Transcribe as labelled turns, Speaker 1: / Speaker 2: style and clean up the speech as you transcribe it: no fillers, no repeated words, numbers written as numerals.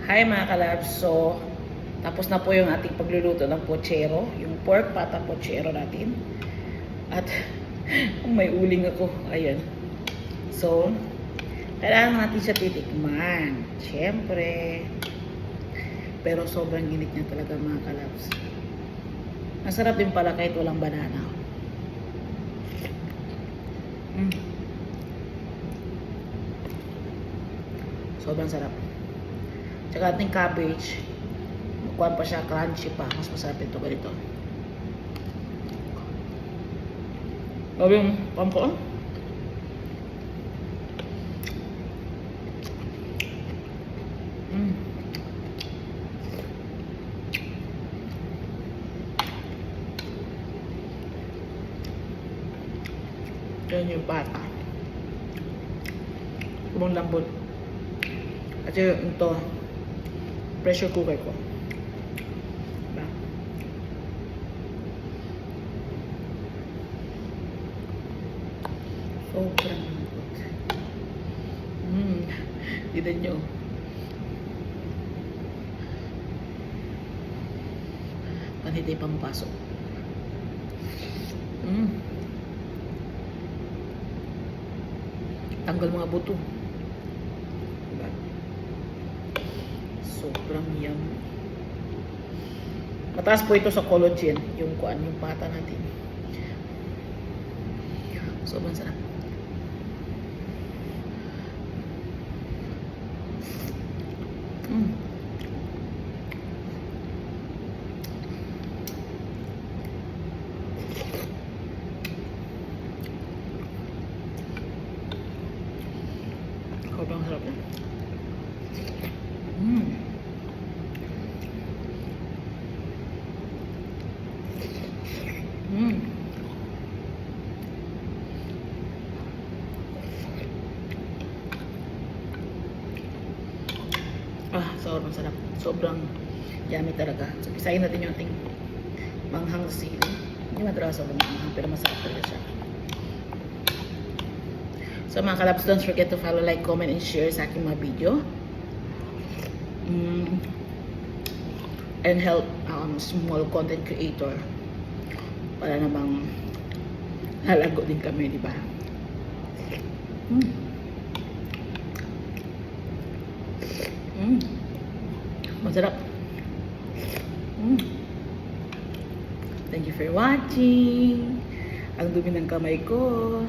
Speaker 1: Hi mga kalabs, so tapos na po yung ating pagluluto ng pochero, yung pork pata pochero natin. At may uling ako, ayan. So, kailangan natin siya titikman, syempre. Pero sobrang init niya talaga mga kalabs. Masarap din pala kahit walang banana. Sobrang sarap. Tsaka ating cabbage, kuhaan pa siya, crunchy pa. Mas masarap ito ganito. Grabe yung pampo. Yan yung pata. Kumang lambot. At yung ito, pressure cooker ko. Diba? Sobrang lambot. Tignan nyo. Panitay pang pasok. Tanggal mga buto. Diba? Sobrang yum. Mataas po ito sa collagen, yung kuan, yung pata natin. Sobrang sarap. Sobrang sarap yan. Sobrang sarap. Sobrang yummy talaga. So, isayin natin yung ating manghang sili. Hindi madrasa sobrang manghang, pero masarap talaga siya. So mga kalabs, don't forget to follow, like, comment, and share sa aking mga video. And help small content creator para namang lalago din kami, di ba? Masarap. Thank you for watching. Ang dumi ng kamay ko.